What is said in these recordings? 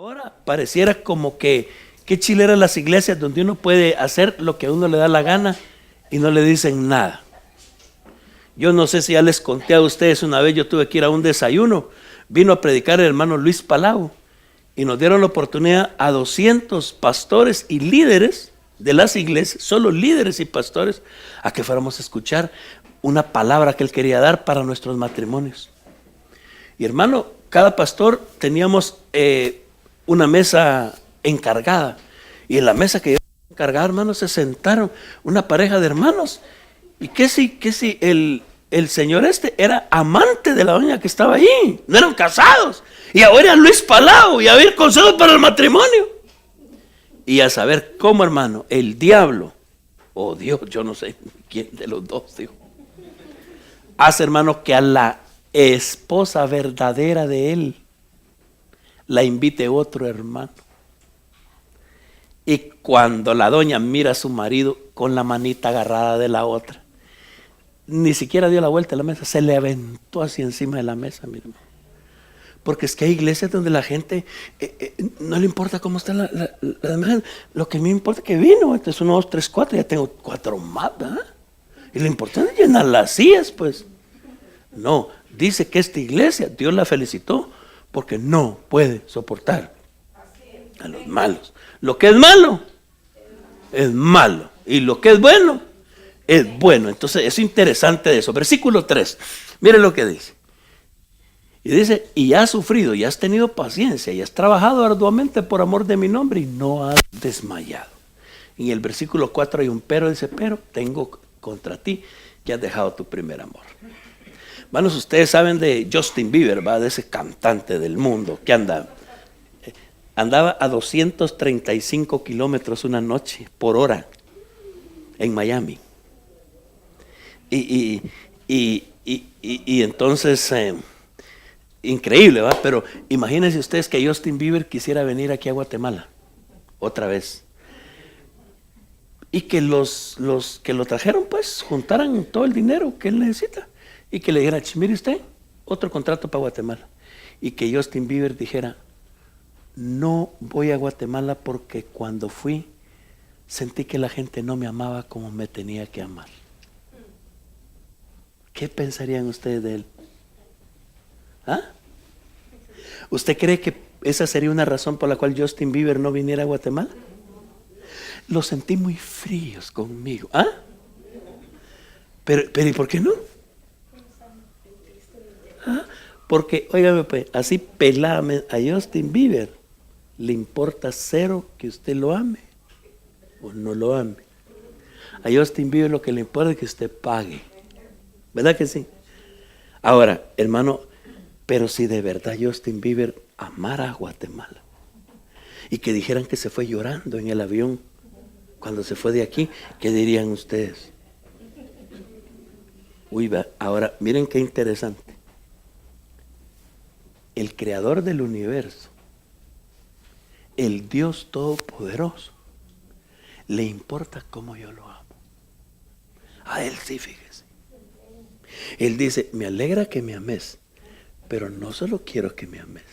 Ahora pareciera como que qué chileras las iglesias donde uno puede hacer lo que a uno le da la gana y no le dicen nada. Yo no sé si ya les conté a ustedes, una vez yo tuve que ir a un desayuno, vino a predicar el hermano Luis Palau y nos dieron la oportunidad a 200 pastores y líderes de las iglesias, solo líderes y pastores, a que fuéramos a escuchar una palabra que él quería dar para nuestros matrimonios. Y hermano, cada pastor teníamos una mesa encargada, y en la mesa que yo encargaba, hermanos, se sentaron una pareja de hermanos. Y que si el señor era amante de la doña que estaba ahí, no eran casados, y ahora era Luis Palau y había consejo para el matrimonio. Y a saber cómo, hermano, el diablo o Dios, yo no sé quién de los dos, dijo, hace, hermano, que a la esposa verdadera de él la invite otro hermano. Y cuando la doña mira a su marido con la manita agarrada de la otra, ni siquiera dio la vuelta a la mesa, se le aventó así encima de la mesa, mi hermano. Porque es que hay iglesias donde la gente no le importa cómo está la demás. Lo que a mí me importa es que vino. Este es 1, 2, 3, 4. Ya tengo 4 más, ¿verdad? Y lo importante es llenar las sillas, pues. No, dice que esta iglesia, Dios la felicitó porque no puede soportar a los malos. Lo que es malo, es malo. Y lo que es bueno, es bueno. Entonces es interesante de eso. Versículo 3. Miren lo que dice. Y dice, y has sufrido, y has tenido paciencia, y has trabajado arduamente por amor de mi nombre, y no has desmayado. En el versículo 4 hay un pero, dice, pero tengo contra ti que has dejado tu primer amor. Hermanos, ustedes saben de Justin Bieber, ¿va? De ese cantante del mundo que andaba a 235 kilómetros una noche por hora en Miami. Y entonces... increíble, ¿va? Pero imagínense ustedes que Justin Bieber quisiera venir aquí a Guatemala otra vez y que los que lo trajeron pues juntaran todo el dinero que él necesita y que le dijeran, mire usted, otro contrato para Guatemala, y que Justin Bieber dijera, no voy a Guatemala porque cuando fui sentí que la gente no me amaba como me tenía que amar. ¿Qué pensarían ustedes de él? ¿Ah? ¿Usted cree que esa sería una razón por la cual Justin Bieber no viniera a Guatemala? Los sentí muy fríos conmigo. ¿Ah? Pero ¿y por qué no? ¿Ah? Porque, óigame pues, así pelame a Justin Bieber, le importa cero que usted lo ame o no lo ame. A Justin Bieber lo que le importa es que usted pague. ¿Verdad que sí? Ahora, hermano, pero si de verdad Justin Bieber amara a Guatemala y que dijeran que se fue llorando en el avión cuando se fue de aquí, ¿qué dirían ustedes? Uy, ahora miren qué interesante. El creador del universo, el Dios todopoderoso, le importa cómo yo lo amo. A él sí, fíjese. Él dice, me alegra que me ames, pero no solo quiero que me ames,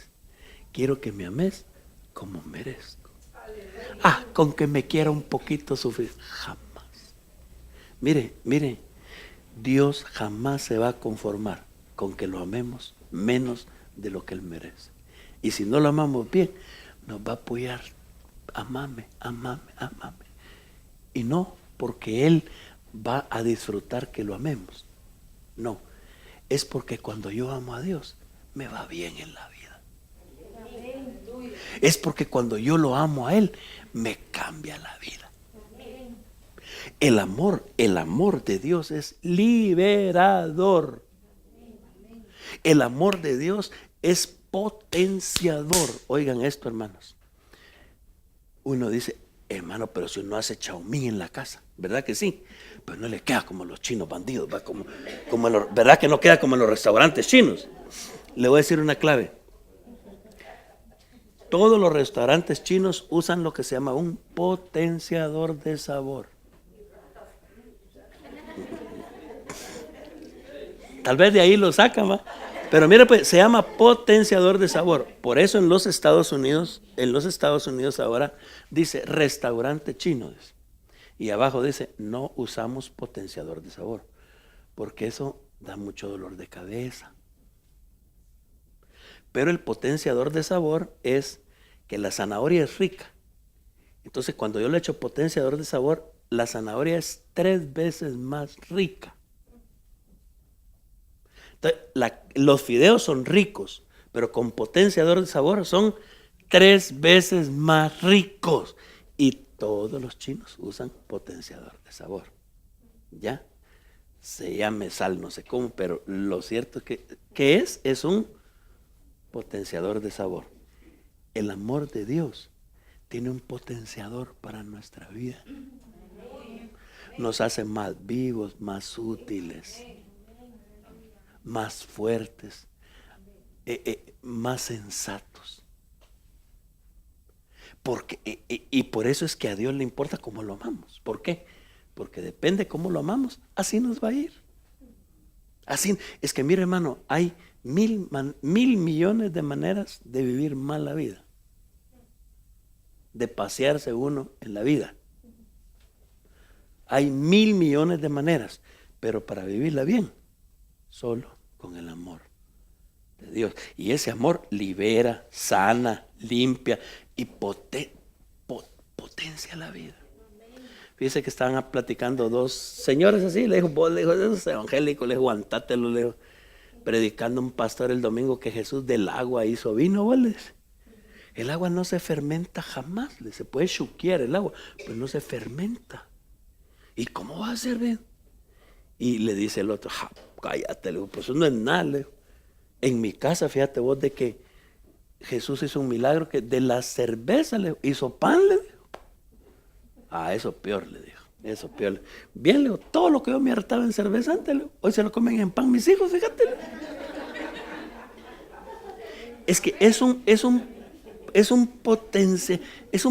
quiero que me ames como merezco. Ah, con que me quiera un poquito sufrir, jamás. Mire, Dios jamás se va a conformar con que lo amemos menos de lo que Él merece. Y si no lo amamos bien, nos va a apoyar, amame. Y no porque Él va a disfrutar que lo amemos. No, es porque cuando yo amo a Dios, me va bien en la vida. Es porque cuando yo lo amo a Él, me cambia la vida. El amor de Dios es liberador. El amor de Dios es potenciador. Oigan esto, hermanos. Uno dice, hermano, pero si uno hace chaumín en la casa, ¿verdad que sí? Pues no le queda como los chinos bandidos, ¿va? ¿Verdad que no queda como en los restaurantes chinos? Le voy a decir una clave. Todos los restaurantes chinos usan lo que se llama un potenciador de sabor. Tal vez de ahí lo sacan, ¿va? Pero mire, pues se llama potenciador de sabor. Por eso en los Estados Unidos ahora dice restaurante chino. Dice. Y abajo dice, no usamos potenciador de sabor, porque eso da mucho dolor de cabeza. Pero el potenciador de sabor es que la zanahoria es rica. Entonces cuando yo le echo potenciador de sabor, la zanahoria es 3 veces más rica. Entonces, los fideos son ricos, pero con potenciador de sabor son 3 veces más ricos. Y todos los chinos usan potenciador de sabor. ¿Ya? Se llame sal, no sé cómo, pero lo cierto es que es un potenciador de sabor. El amor de Dios tiene un potenciador para nuestra vida. Nos hace más vivos, más útiles, más fuertes, más sensatos. Porque, y por eso es que a Dios le importa cómo lo amamos. ¿Por qué? Porque depende cómo lo amamos, así nos va a ir. Así, es que mire hermano, hay mil millones de maneras de vivir mal la vida, de pasearse uno en la vida. Hay 1,000 millones de maneras, pero para vivirla bien, solo con el amor de Dios. Y ese amor libera, sana, limpia y potencia la vida. Fíjese que estaban platicando 2 señores así, le dijo, vos, le dijo, esos evangélicos, le dijo, aguantátelo, le dijo, predicando un pastor el domingo que Jesús del agua hizo vino, vos, le dice. El agua no se fermenta jamás, se puede chuquear el agua, pero no se fermenta. ¿Y cómo va a ser bien? Y le dice el otro, cállate, le dijo, pues eso no es nada, le dijo. En mi casa, fíjate vos de que Jesús hizo un milagro que de la cerveza le hizo pan, le dijo. Eso peor, le dijo. Eso peor. Bien, le dijo, todo lo que yo me hartaba en cerveza antes, le dijo, hoy se lo comen en pan mis hijos, fíjate. Es que es un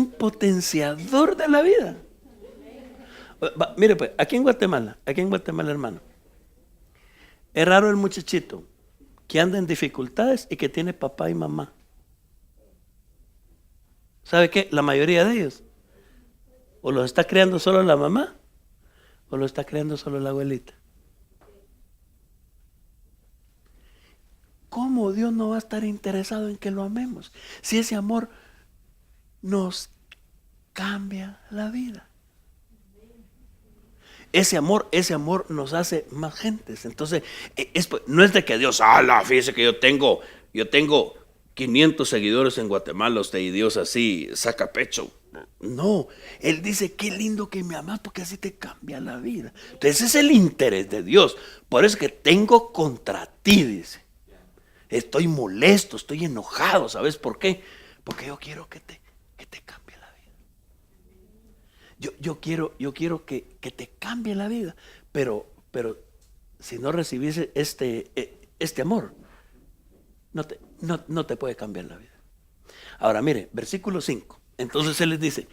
potenciador de la vida. Mire pues, aquí en Guatemala, hermano, es raro el muchachito que anda en dificultades y que tiene papá y mamá. ¿Sabe qué? La mayoría de ellos o los está creando solo la mamá o lo está creando solo la abuelita. ¿Cómo Dios no va a estar interesado en que lo amemos? Si ese amor nos cambia la vida. Ese amor nos hace más gentes. Entonces, no es de que Dios, fíjese que yo tengo 500 seguidores en Guatemala, usted, y Dios así saca pecho. No, Él dice, qué lindo que me amas porque así te cambia la vida. Entonces, ese es el interés de Dios. Por eso es que tengo contra ti, dice. Estoy molesto, estoy enojado, ¿sabes por qué? Porque yo quiero que te cambie la vida. Yo quiero que te cambie la vida, pero si no recibís este amor, no te puede cambiar la vida. Ahora mire, versículo 5. Entonces Él les dice,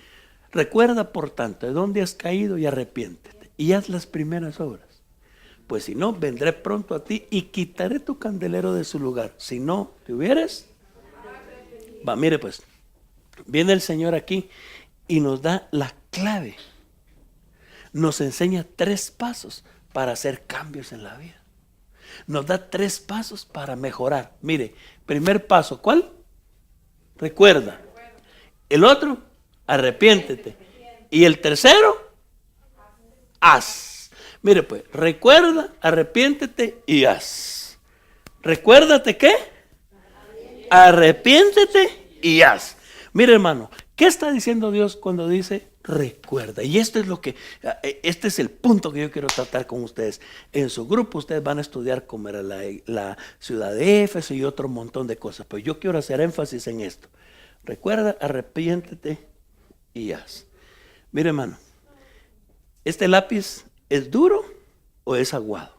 recuerda por tanto de dónde has caído y arrepiéntete y haz las primeras obras. Pues si no, vendré pronto a ti y quitaré tu candelero de su lugar. Si no te hubieres, mire pues, viene el Señor aquí y nos da la clave. Nos enseña 3 pasos para hacer cambios en la vida. Nos da 3 pasos para mejorar. Mire, primer paso, ¿cuál? Recuerda. El otro, arrepiéntete. Y el tercero, haz. Mire pues, recuerda, arrepiéntete y haz. Recuérdate ¿qué? Arrepiéntete y haz. Mire hermano, ¿qué está diciendo Dios cuando dice recuerda? Y este es el punto que yo quiero tratar con ustedes. En su grupo ustedes van a estudiar cómo era la ciudad de Éfeso y otro montón de cosas. Pero yo quiero hacer énfasis en esto. Recuerda, arrepiéntete y haz. Mire hermano, este lápiz ¿es duro o es aguado?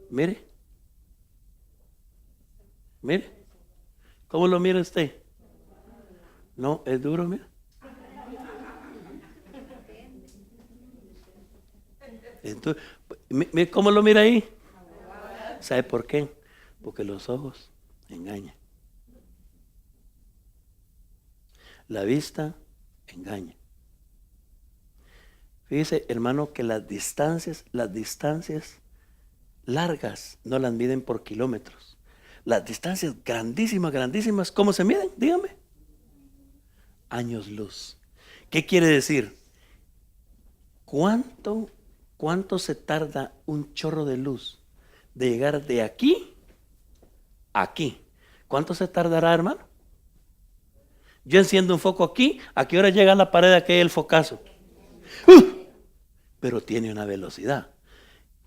Mire. ¿Cómo lo mira usted? No, es duro, mira. Entonces, ¿cómo lo mira ahí? ¿Sabe por qué? Porque los ojos engañan. La vista engaña. Fíjese, hermano, que las distancias largas no las miden por kilómetros. Las distancias grandísimas, grandísimas, ¿cómo se miden? Dígame. Años luz. ¿Qué quiere decir? ¿Cuánto se tarda un chorro de luz de llegar de aquí a aquí? ¿Cuánto se tardará, hermano? Yo enciendo un foco aquí, ¿a qué hora llega a la pared aquí el focazo? Pero tiene una velocidad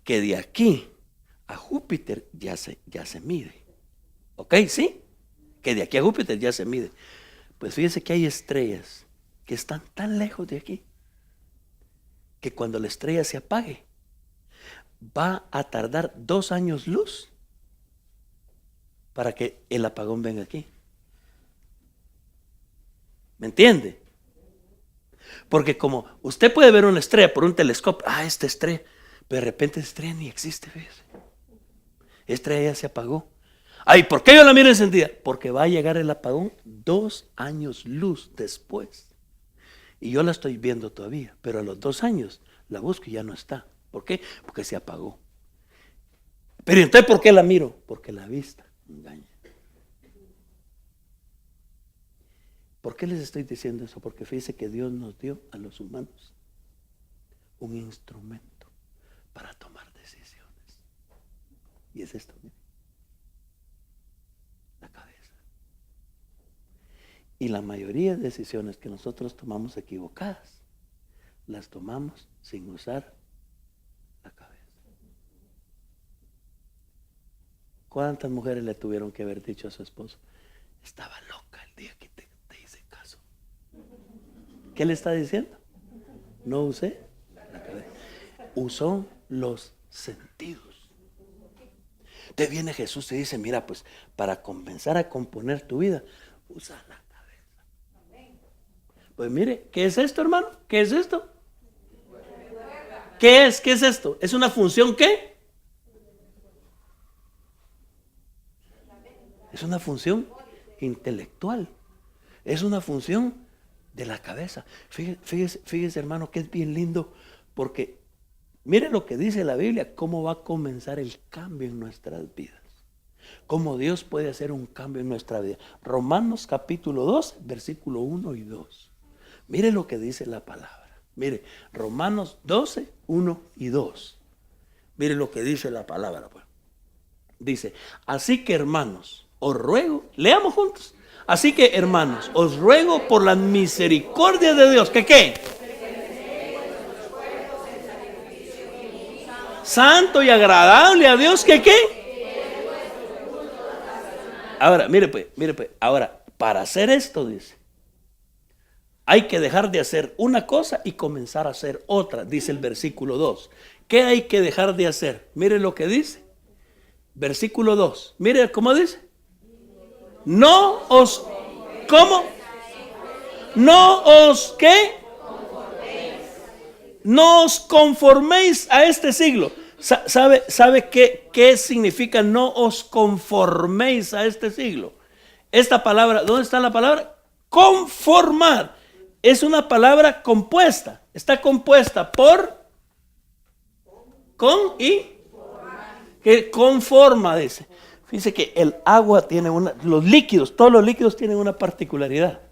que de aquí a Júpiter ya se mide. ¿Ok? ¿Sí? Que de aquí a Júpiter ya se mide. Pues fíjese que hay estrellas que están tan lejos de aquí que cuando la estrella se apague va a tardar 2 años luz para que el apagón venga aquí. ¿Me entiende? Porque como usted puede ver una estrella por un telescopio, esta estrella, pero de repente esta estrella ni existe, fíjese. Esta estrella ya se apagó. ¿Por qué yo la miro encendida? Porque va a llegar el apagón 2 años luz después. Y yo la estoy viendo todavía, pero a los 2 años la busco y ya no está. ¿Por qué? Porque se apagó. Pero entonces, ¿por qué la miro? Porque la vista engaña. ¿Por qué les estoy diciendo eso? Porque fíjense que Dios nos dio a los humanos un instrumento para tomar decisiones. Y es esto, miren. La cabeza. Y la mayoría de decisiones que nosotros tomamos equivocadas, las tomamos sin usar la cabeza. ¿Cuántas mujeres le tuvieron que haber dicho a su esposo? Estaba loca el día que te hice caso. ¿Qué le está diciendo? No usé la cabeza. Usó los sentidos. Te viene Jesús y dice, mira, pues para comenzar a componer tu vida, usa la cabeza. Pues mire, ¿qué es esto, hermano? ¿Qué es esto? ¿Qué es? ¿Qué es esto? ¿Es una función qué? Es una función intelectual. Es una función de la cabeza. Fíjese, hermano, que es bien lindo, porque mire lo que dice la Biblia, cómo va a comenzar el cambio en nuestras vidas. Cómo Dios puede hacer un cambio en nuestra vida. Romanos capítulo 2, versículo 1 y 2. Mire lo que dice la palabra. Mire, Romanos 12, 1 y 2. Mire lo que dice la palabra, pues. Dice, así que hermanos, os ruego, leamos juntos. Así que hermanos, os ruego por la misericordia de Dios, ¿que qué? Santo y agradable a Dios, ¿que qué? Ahora, mire pues, ahora, para hacer esto, dice, hay que dejar de hacer una cosa y comenzar a hacer otra, dice el versículo 2. ¿Qué hay que dejar de hacer? Mire lo que dice. Versículo 2. Mire cómo dice. No os, ¿cómo? No os, ¿qué? No os conforméis a este siglo. ¿Sabe qué significa no os conforméis a este siglo? Esta palabra, ¿dónde está la palabra? Conformar. Es una palabra compuesta. Está compuesta por, con y que conforma, dice. Fíjense que el agua tiene los líquidos, todos los líquidos tienen una particularidad.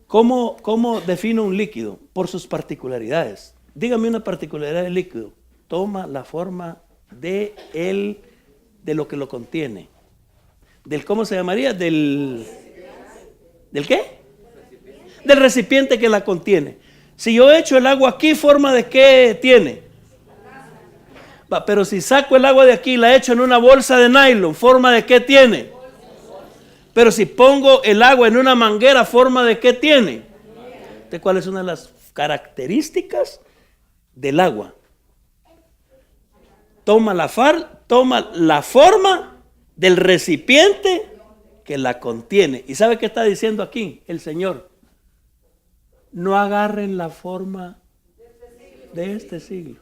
¿Cómo defino un líquido? Por sus particularidades. Dígame una particularidad del líquido. Toma la forma de lo que lo contiene. ¿Cómo se llamaría? ¿Del qué? Del recipiente que la contiene. Si yo echo el agua aquí, ¿forma de qué tiene? Pero si saco el agua de aquí y la echo en una bolsa de nylon, ¿forma de qué tiene? Pero si pongo el agua en una manguera, ¿forma de qué tiene? ¿De cuál es una de las características del agua? Toma la forma del recipiente que la contiene. ¿Y sabe qué está diciendo aquí el Señor? No agarren la forma de este siglo.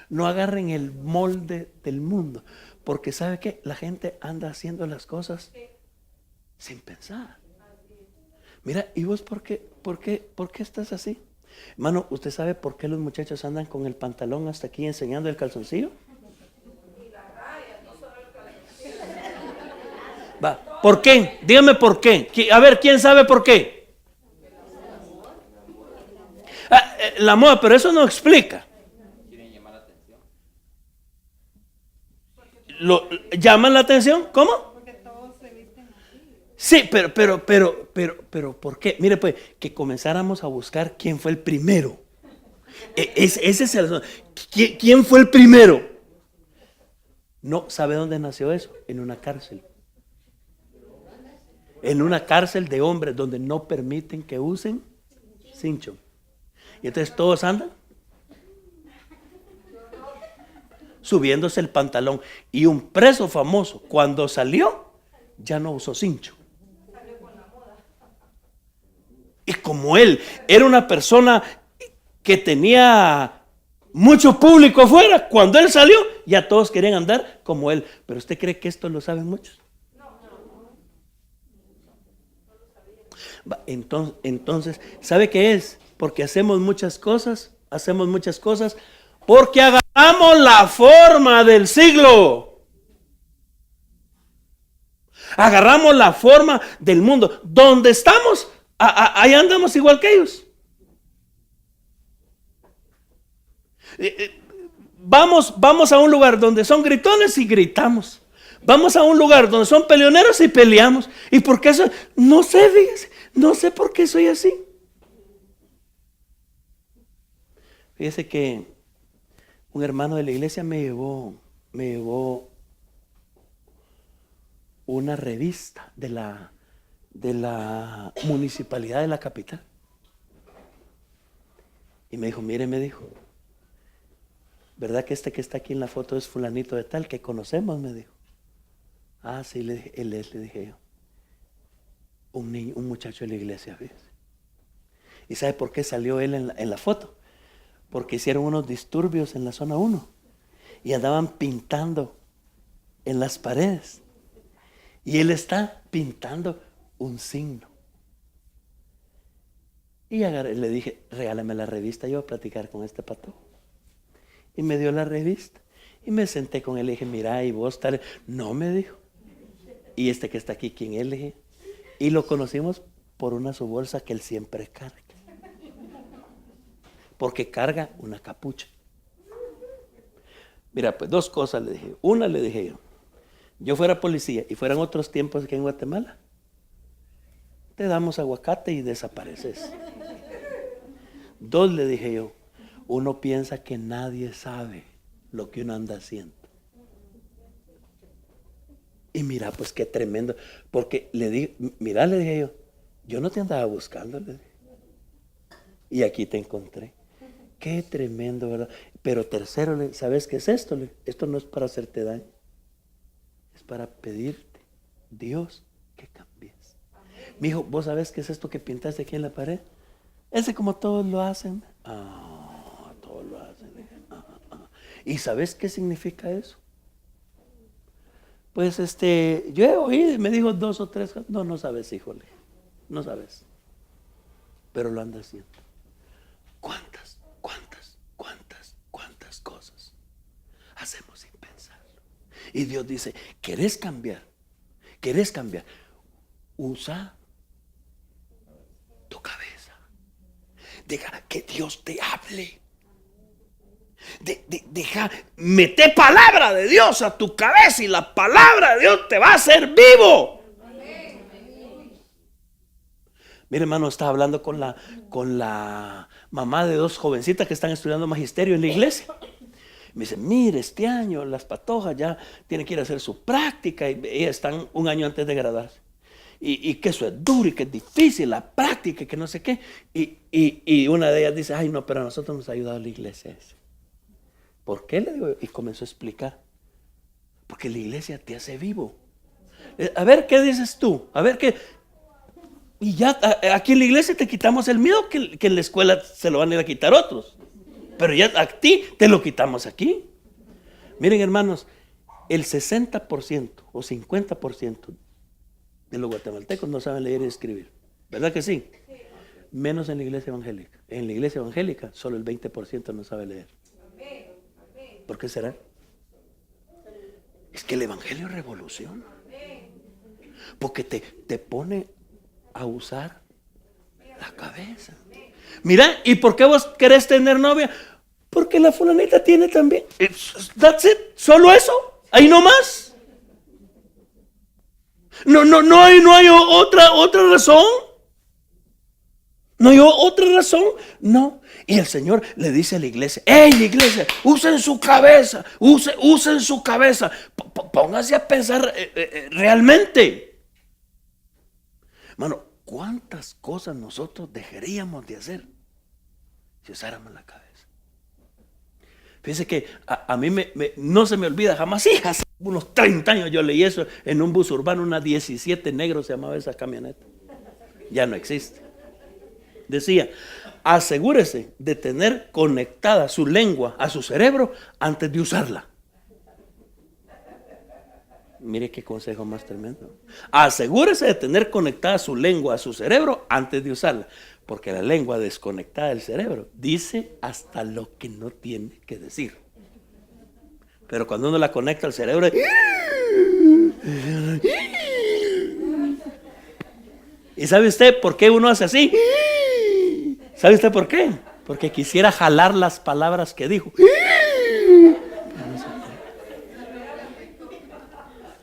No agarren el molde del mundo. Porque ¿sabe qué? La gente anda haciendo las cosas sin pensar. Mira, ¿y vos por qué estás así? Hermano, ¿usted sabe por qué los muchachos andan con el pantalón hasta aquí enseñando el calzoncillo? Va, ¿por qué? Dígame por qué. A ver, ¿quién sabe por qué? La moda, pero eso no explica. ¿Llaman la atención? ¿Cómo? Sí, pero, ¿por qué? Mire, pues, que comenzáramos a buscar quién fue el primero. Ese es el. ¿Quién fue el primero? No, ¿sabe dónde nació eso? En una cárcel. En una cárcel de hombres donde no permiten que usen cincho. Y entonces todos andan subiéndose el pantalón. Y un preso famoso, cuando salió, ya no usó cincho. Y como él era una persona que tenía mucho público afuera, cuando él salió, ya todos querían andar como él. ¿Pero usted cree que esto lo saben muchos? Entonces, ¿sabe qué es? Porque hacemos muchas cosas, porque agarramos la forma del siglo. Agarramos la forma del mundo. Donde estamos, ahí andamos igual que ellos. Vamos a un lugar donde son gritones y gritamos. Vamos a un lugar donde son peleoneros y peleamos. ¿Y por qué eso? No sé, fíjese, no sé por qué soy así. Fíjese que un hermano de la iglesia me llevó una revista de la municipalidad de la capital. Y me dijo, mire, me dijo, ¿verdad que este que está aquí en la foto es fulanito de tal que conocemos? Me dijo. Ah, sí, él es, le dije yo. Un muchacho de la iglesia, ¿ves? ¿Y sabe por qué salió él en la foto? Porque hicieron unos disturbios en la zona 1 y andaban pintando en las paredes. Y él está pintando un signo. Y le dije, regálame la revista, yo voy a platicar con este pato. Y me dio la revista. Y me senté con él y le dije, mira, y vos tal. No, me dijo. Y este que está aquí, ¿quién es? Le dije. Y lo conocimos por una su bolsa que él siempre carga. Porque carga una capucha. Mira, pues dos cosas le dije. Una le dije yo fuera policía y fueran otros tiempos aquí en Guatemala, te damos aguacate y desapareces. Dos, le dije yo, uno piensa que nadie sabe lo que uno anda haciendo. Y mira, pues qué tremendo. Porque le dije, mira, le dije yo no te andaba buscando, le dije. Y aquí te encontré. Qué tremendo, ¿verdad? Pero tercero, ¿sabes qué es esto? Esto no es para hacerte daño. Es para pedirte, Dios, que cambies. Mijo, ¿vos sabés qué es esto que pintaste aquí en la pared? Ese como todos lo hacen. Todos lo hacen. ¿Y sabes qué significa eso? Pues yo he oído, me dijo 2 o 3. No sabes, híjole. No sabes. Pero lo anda haciendo. ¿Cuántas cosas hacemos sin pensarlo? Y Dios dice, ¿querés cambiar? Usa tu cabeza. Deja que Dios te hable. Mete palabra de Dios a tu cabeza y la palabra de Dios te va a hacer vivo. Mire, hermano, estaba hablando con la mamá de 2 jovencitas que están estudiando magisterio en la iglesia. Me dice, mire, este año las patojas ya tienen que ir a hacer su práctica y ellas están un año antes de graduarse. Y que eso es duro y que es difícil, la práctica y que no sé qué. Y una de ellas dice, ay no, pero a nosotros nos ha ayudado la iglesia. ¿Por qué? Le digo, y comenzó a explicar. Porque la iglesia te hace vivo. A ver, ¿qué dices tú? A ver, ¿qué? Y ya aquí en la iglesia te quitamos el miedo que en la escuela se lo van a ir a quitar otros. Pero ya a ti te lo quitamos aquí. Miren, hermanos, el 60% o 50% de los guatemaltecos no saben leer y escribir. ¿Verdad que sí? Menos en la iglesia evangélica. En la iglesia evangélica solo el 20% no sabe leer. ¿Por qué será? Es que el evangelio revoluciona. Porque te pone a usar la cabeza. Mira, ¿y por qué vos querés tener novia? Porque la fulanita tiene también. That's it. Solo eso. Ahí no más. No hay otra razón. No hay otra razón. No. Y el Señor le dice a la iglesia: ¡Ey, iglesia! Usen su cabeza. Usen su cabeza. Pónganse a pensar realmente. Hermano, ¿cuántas cosas nosotros dejaríamos de hacer si usáramos la cabeza? Fíjense que a mí no se me olvida jamás. Sí, hace unos 30 años yo leí eso en un bus urbano, una 17 negro se llamaba esa camioneta. Ya no existe. Decía: asegúrese de tener conectada su lengua a su cerebro antes de usarla. Mire qué consejo más tremendo. Asegúrese de tener conectada su lengua a su cerebro antes de usarla. Porque la lengua desconectada del cerebro dice hasta lo que no tiene que decir. Pero cuando uno la conecta al cerebro, ¿y sabe usted por qué uno hace así? ¿Sabe usted por qué? Porque quisiera jalar las palabras que dijo.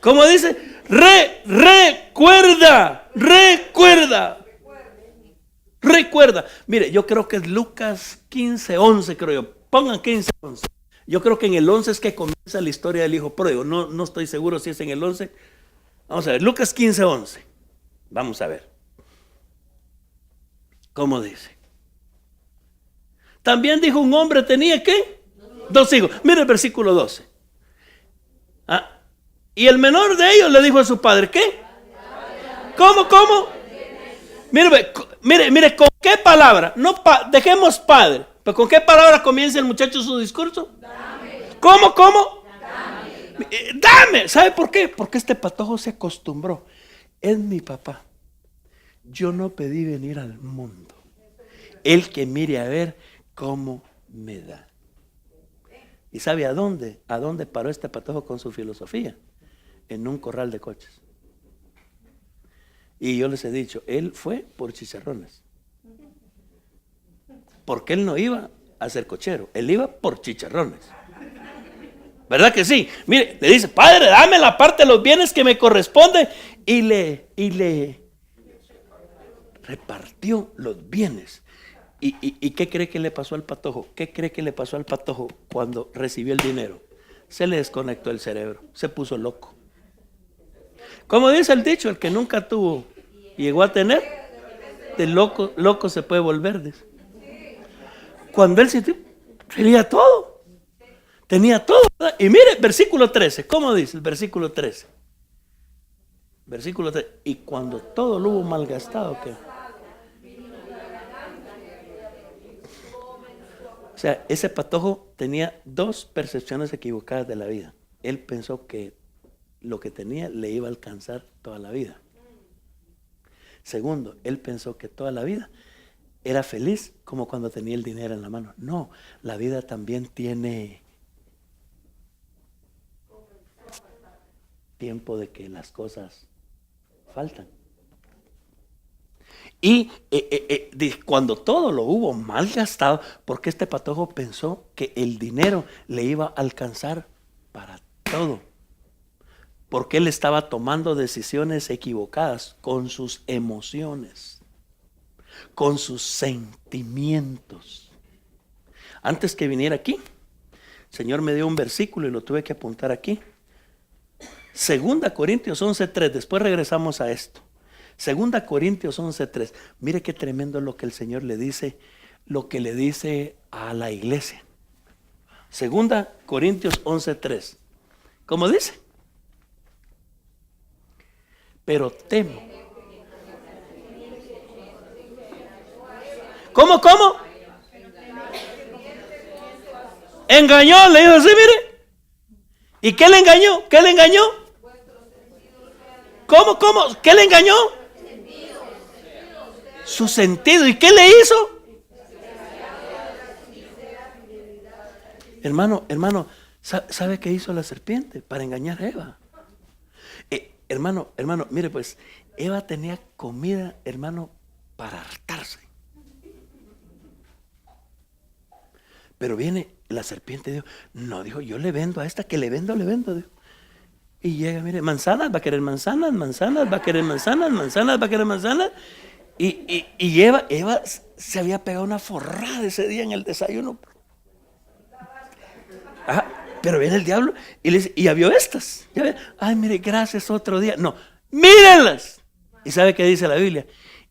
¿Cómo dice? Recuerda. Mire, yo creo que es Lucas 15:11, creo yo. Pongan 15:11. Yo creo que en el 11 es que comienza la historia del hijo pródigo. No estoy seguro si es en el 11. Vamos a ver, Lucas 15:11. Vamos a ver. ¿Cómo dice? También dijo un hombre, tenía ¿qué? 2 hijos. Mire el versículo 12. Y el menor de ellos le dijo a su padre, ¿qué? ¿Cómo? Mire, ¿con qué palabra? No dejemos padre, pero ¿con qué palabra comienza el muchacho su discurso? Dame. ¿Cómo? Dame. ¿Sabe por qué? Porque este patojo se acostumbró. Es mi papá. Yo no pedí venir al mundo. El que mire a ver cómo me da. ¿Y sabe a dónde? ¿A dónde paró este patojo con su filosofía? En un corral de coches. Y yo les he dicho, él fue por chicharrones. Porque él no iba a ser cochero, él iba por chicharrones. ¿Verdad que sí? Mire, le dice: padre, dame la parte de los bienes que me corresponde. Y le repartió los bienes. ¿Y qué cree que le pasó al patojo? ¿Qué cree que le pasó al patojo cuando recibió el dinero? Se le desconectó el cerebro, se puso loco. Como dice el dicho, el que nunca tuvo llegó a tener, de loco se puede volver. Dice. Cuando él sintió, tenía todo. ¿Verdad? Y mire, versículo 13, ¿cómo dice el versículo 13? Versículo 13. Y cuando todo lo hubo malgastado, ¿qué? O sea, ese patojo tenía 2 percepciones equivocadas de la vida. Él pensó que lo que tenía le iba a alcanzar toda la vida. Segundo, él pensó que toda la vida era feliz como cuando tenía el dinero en la mano. No, la vida también tiene tiempo de que las cosas faltan. Y cuando todo lo hubo mal gastado, porque este patojo pensó que el dinero le iba a alcanzar para todo. Porque él estaba tomando decisiones equivocadas con sus emociones, con sus sentimientos. Antes que viniera aquí, el Señor me dio un versículo y lo tuve que apuntar aquí. 2 Corintios 11:3. Después regresamos a esto. 2 Corintios 11:3. Mire qué tremendo lo que el Señor le dice, lo que le dice a la iglesia. 2 Corintios 11:3. ¿Cómo dice? Pero temo. ¿Cómo? Engañó, le dijo así, mire. ¿Y qué le engañó? ¿Qué le engañó? ¿Cómo? ¿Qué le engañó? Su sentido. ¿Y qué le hizo? Hermano, ¿sabe qué hizo la serpiente para engañar a Eva? Hermano, mire pues, Eva tenía comida, hermano, para hartarse. Pero viene la serpiente, dijo, no, dijo, yo le vendo a esta, que le vendo, dijo. Y llega, mire, manzanas, va a querer manzanas, va a querer manzanas, va a querer manzanas. Y Eva se había pegado una forrada ese día en el desayuno. Pero viene el diablo y le dice, ¿y ya vio estas? ¿Ya ve? Ay, mire, gracias, otro día. No, mírenlas. ¿Y sabe qué dice la Biblia?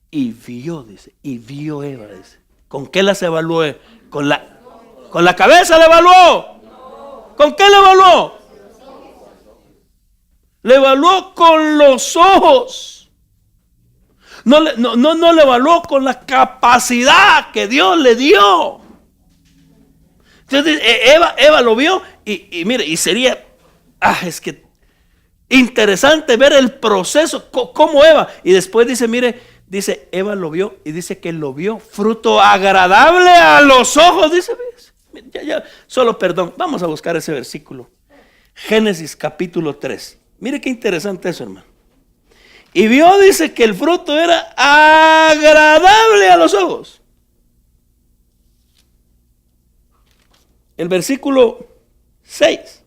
Y vio Eva, dice. ¿Con qué las evaluó? ¿Con la cabeza la evaluó? ¿Con qué la evaluó? Le evaluó con los ojos. No le evaluó con la capacidad que Dios le dio. Entonces Eva lo vio y mire, y sería, es que interesante ver el proceso, cómo Eva, y después dice, mire, dice, Eva lo vio y dice que lo vio fruto agradable a los ojos, dice, solo perdón, vamos a buscar ese versículo, Génesis capítulo 3, mire qué interesante eso, hermano. Y vio, dice, que el fruto era agradable a los ojos. El versículo 6.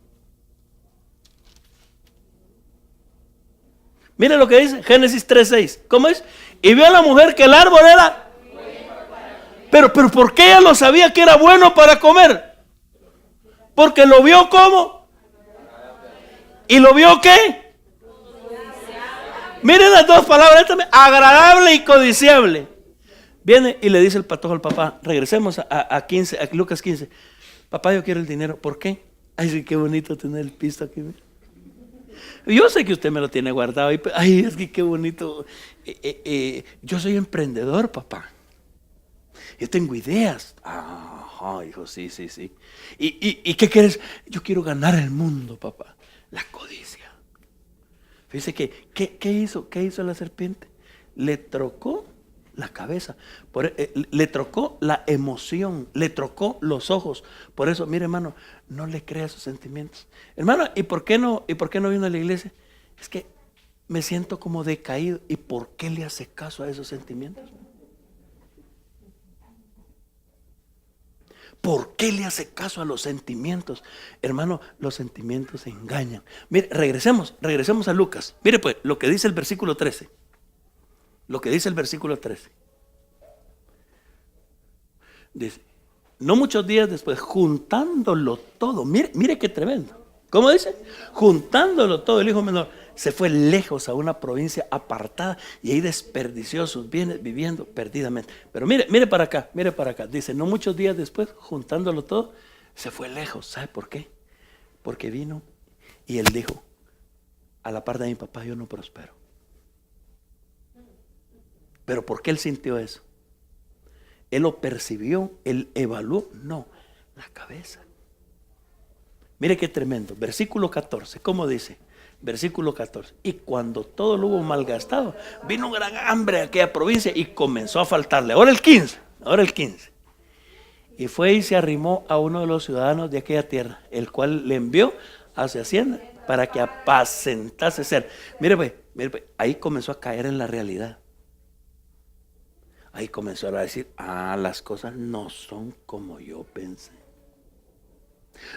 Mire lo que dice Génesis 3:6. ¿Cómo es? Y vio a la mujer que el árbol era. Pero ¿por qué ella lo sabía que era bueno para comer? Porque lo vio ¿cómo? ¿Y lo vio qué? Miren las dos palabras, agradable y codiciable. Viene y le dice el patojo al papá, regresemos a Lucas 15. Papá, yo quiero el dinero. ¿Por qué? Ay, sí, qué bonito tener el pisto aquí. Yo sé que usted me lo tiene guardado. Ay, es que qué bonito. Yo soy emprendedor, papá. Yo tengo ideas. Hijo, sí. ¿Y qué quieres? Yo quiero ganar el mundo, papá. La codicia. Fíjese que, ¿qué hizo la serpiente? Le trocó la cabeza, le trocó la emoción, le trocó los ojos. Por eso, mire, hermano, no le crea sus sentimientos. Hermano, ¿y por qué no vino a la iglesia? Es que me siento como decaído. ¿Y por qué le hace caso a esos sentimientos? ¿Por qué le hace caso a los sentimientos? Hermano, los sentimientos engañan. Mire, regresemos a Lucas. Mire pues, lo que dice el versículo 13. Lo que dice el versículo 13. Dice, no muchos días después, juntándolo todo. Mire qué tremendo. ¿Cómo dice? Juntándolo todo, el hijo menor se fue lejos a una provincia apartada y ahí desperdició sus bienes viviendo perdidamente. Pero mire para acá. Dice, no muchos días después, juntándolo todo, se fue lejos. ¿Sabe por qué? Porque vino y él dijo, a la par de mi papá yo no prospero. ¿Pero por qué él sintió eso? Él lo percibió, él evaluó. No, la cabeza. Mire qué tremendo. Versículo 14, ¿cómo dice? Versículo 14. Y cuando todo lo hubo malgastado, vino gran hambre a aquella provincia y comenzó a faltarle. Ahora el 15. Y fue y se arrimó a uno de los ciudadanos de aquella tierra, el cual le envió a su hacienda para que apacentase ser. Mire pues, ahí comenzó a caer en la realidad. Ahí comenzó a decir, las cosas no son como yo pensé.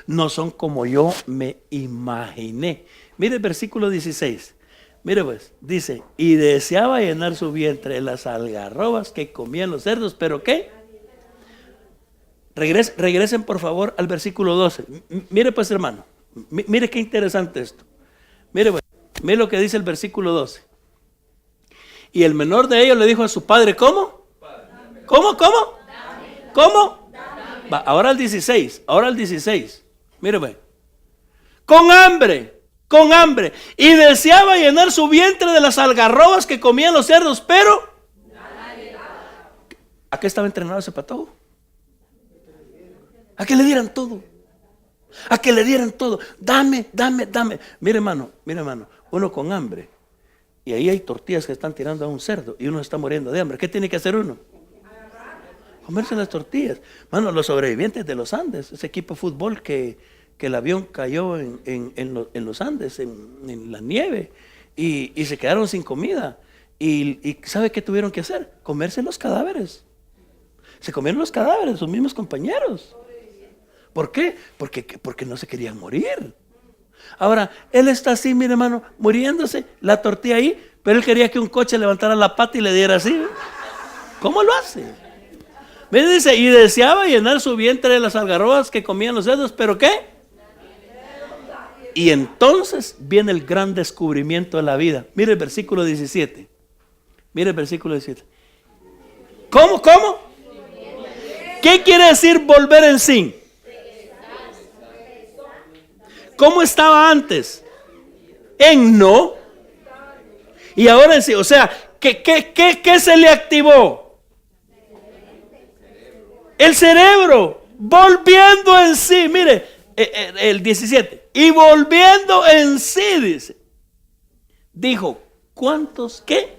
No son como yo me imaginé. Mire el versículo 16. Mire pues, dice, y deseaba llenar su vientre de las algarrobas que comían los cerdos, pero ¿qué? Regresen por favor al versículo 12. Mire pues, hermano, mire qué interesante esto. Mire lo que dice el versículo 12. Y el menor de ellos le dijo a su padre, ¿cómo? ¿Cómo? Va, ahora el 16. Mire pues. Con hambre. Y deseaba llenar su vientre de las algarrobas que comían los cerdos, pero ¿a qué estaba entrenado ese patojo? A que le dieran todo. a que le dieran todo. Dame, dame, dame. Mire hermano, uno con hambre. Y ahí hay tortillas que están tirando a un cerdo y uno está muriendo de hambre. ¿Qué tiene que hacer uno? Comerse las tortillas. Mano, los sobrevivientes de los Andes, ese equipo de fútbol que el avión cayó en los Andes, en la nieve, y se quedaron sin comida. Y ¿sabe qué tuvieron que hacer? Comerse los cadáveres. Se comieron los cadáveres, sus mismos compañeros. ¿Por qué? Porque no se querían morir. Ahora, él está así, mire hermano, muriéndose, la tortilla ahí, pero él quería que un coche levantara la pata y le diera así. ¿Cómo lo hace? Me dice, y deseaba llenar su vientre de las algarrobas que comían los cerdos, ¿pero qué? Y entonces viene el gran descubrimiento de la vida. Mire el versículo 17. Mire el versículo 17. ¿Cómo? ¿Qué quiere decir volver en sí? ¿Cómo estaba antes? En no. Y ahora en sí. O sea, ¿qué se le activó? El cerebro. Volviendo en sí. Mire, el 17. Y volviendo en sí, dice. Dijo, ¿cuántos qué?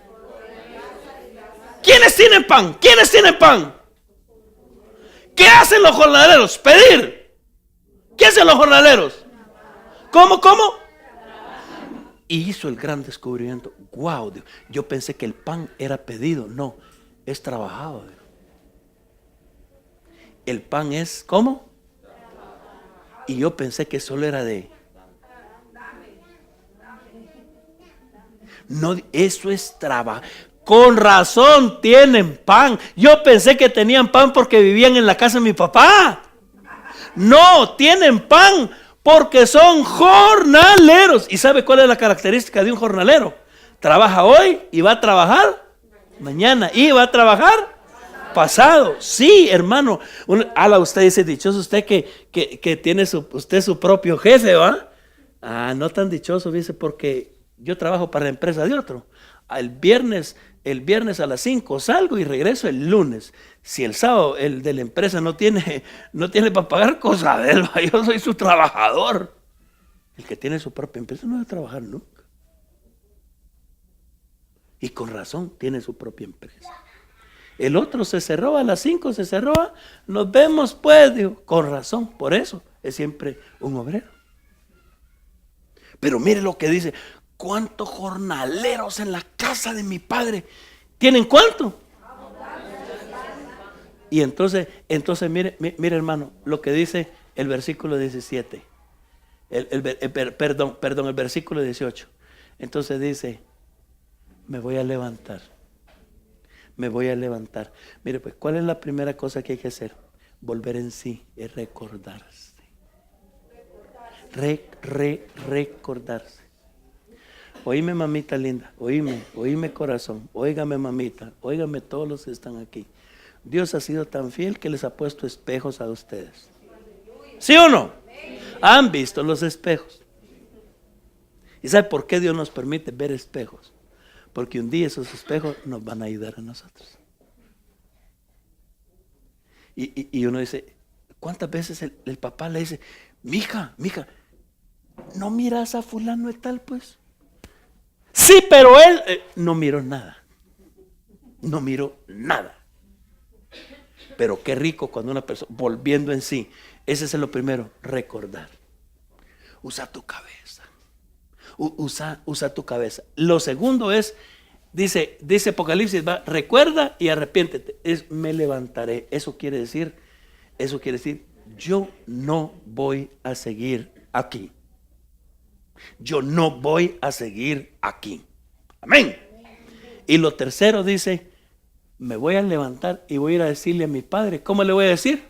¿Quiénes tienen pan? ¿Quiénes tienen pan? ¿Qué hacen los jornaleros? Pedir. ¿Qué hacen los jornaleros? ¿Cómo? Y hizo el gran descubrimiento. Wow, Dios, yo pensé que el pan era pedido. No, es trabajado. Dios. El pan es, ¿cómo? Y yo pensé que solo era de... No, eso es trabajo. Con razón tienen pan. Yo pensé que tenían pan porque vivían en la casa de mi papá. No, tienen pan porque son jornaleros. ¿Y sabe cuál es la característica de un jornalero? Trabaja hoy y va a trabajar mañana. Y va a trabajar pasado. Sí, hermano. Usted dice, dichoso usted que tiene usted su propio jefe, ¿va? No tan dichoso, dice, porque yo trabajo para la empresa de otro. El viernes a las 5 salgo y regreso el lunes. Si el sábado el de la empresa no tiene para pagar, cosa de él, yo soy su trabajador. El que tiene su propia empresa no debe trabajar nunca. Y con razón tiene su propia empresa. El otro se cerró a las 5, se cerró. Nos vemos pues, digo, con razón. Por eso es siempre un obrero. Pero mire lo que dice. ¿Cuántos jornaleros en la casa de mi padre? ¿Tienen cuánto? Y entonces mire hermano, lo que dice el versículo 17. Perdón, el versículo 18. Entonces dice, me voy a levantar. Mire pues, ¿cuál es la primera cosa que hay que hacer? Volver en sí, es recordarse. Recordarse. Oíme mamita linda, oíme corazón, óigame mamita, óigame todos los que están aquí. Dios ha sido tan fiel que les ha puesto espejos a ustedes. ¿Sí o no? Han visto los espejos. ¿Y sabe por qué Dios nos permite ver espejos? Porque un día esos espejos nos van a ayudar a nosotros. Y uno dice, ¿cuántas veces el papá le dice, mija, no miras a fulano de tal pues? Sí, pero él no miró nada. Pero qué rico cuando una persona, volviendo en sí, ese es lo primero, recordar. Usa tu cabeza. Usa tu cabeza. Lo segundo es, dice Apocalipsis, recuerda y arrepiéntete. Me levantaré. Eso quiere decir, yo no voy a seguir aquí. Yo no voy a seguir aquí. Amén. Y lo tercero dice, me voy a levantar y voy a ir a decirle a mi padre. ¿Cómo le voy a decir?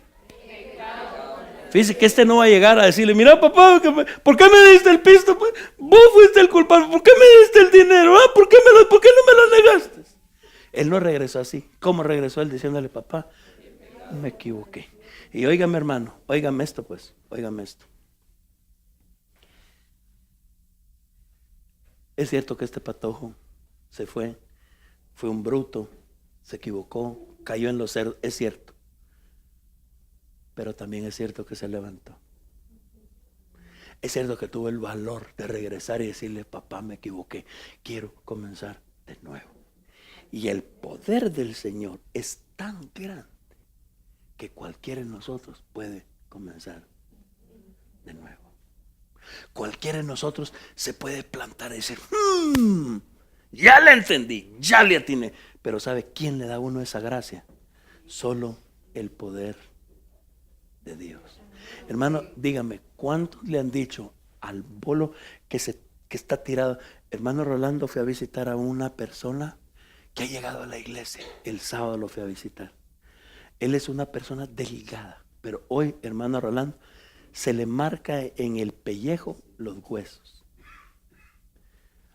Fíjese que no va a llegar a decirle, mira papá, ¿por qué me diste el pisto? Pues? Vos fuiste el culpable, ¿por qué me diste el dinero? ¿Por qué no me lo negaste? Él no regresó así. ¿Cómo regresó él diciéndole, papá? Me equivoqué. Y óigame hermano, óigame esto pues, óigame esto. Es cierto que este patojo se fue un bruto, se equivocó, cayó en los cerdos, es cierto. Pero también es cierto que se levantó. Es cierto que tuve el valor de regresar y decirle, papá, me equivoqué, quiero comenzar de nuevo. Y el poder del Señor es tan grande que cualquiera de nosotros puede comenzar de nuevo. Cualquiera de nosotros se puede plantar y decir, ya le entendí, ya le atiné. Pero ¿sabe quién le da a uno esa gracia? Solo el poder de Dios. Hermano, dígame, ¿cuántos le han dicho al bolo que está tirado? Hermano Rolando, fui a visitar a una persona que ha llegado a la iglesia. El sábado lo fui a visitar. Él es una persona delgada, pero hoy, hermano Rolando, se le marca en el pellejo los huesos.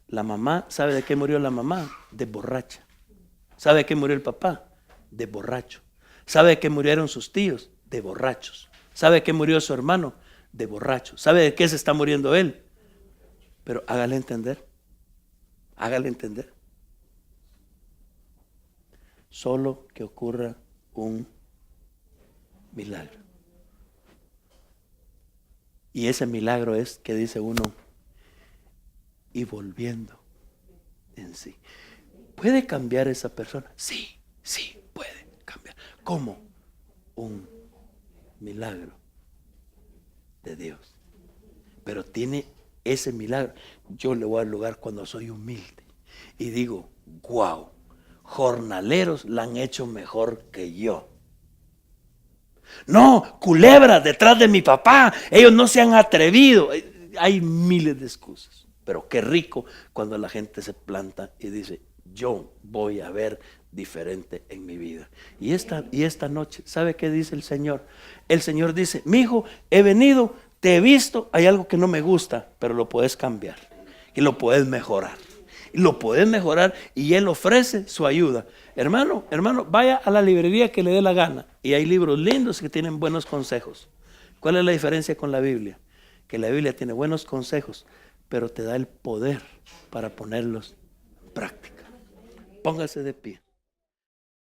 La mamá, ¿sabe de qué murió la mamá? De borracha. ¿Sabe de qué murió el papá? De borracho. ¿Sabe de qué murieron sus tíos? De borrachos. ¿Sabe de qué murió su hermano? De borracho. ¿Sabe de qué se está muriendo él? Pero hágale entender. Hágale entender. Solo que ocurra un milagro. Y ese milagro es que dice uno, y volviendo en sí. ¿Puede cambiar esa persona? Sí, sí, puede cambiar. ¿Cómo? Un milagro de Dios. Pero tiene ese milagro. Yo le voy al lugar cuando soy humilde y digo, wow, jornaleros la han hecho mejor que yo. No, culebras detrás de mi papá, ellos no se han atrevido. Hay miles de excusas, pero qué rico cuando la gente se planta y dice, yo voy a ver diferente en mi vida. Y esta noche, ¿sabe qué dice el Señor? El Señor dice, mi hijo, he venido, te he visto, hay algo que no me gusta, pero lo puedes cambiar y lo puedes mejorar. Y lo puedes mejorar y Él ofrece su ayuda. Hermano, vaya a la librería que le dé la gana y hay libros lindos que tienen buenos consejos. ¿Cuál es la diferencia con la Biblia? Que la Biblia tiene buenos consejos, pero te da el poder para ponerlos en práctica. Póngase de pie.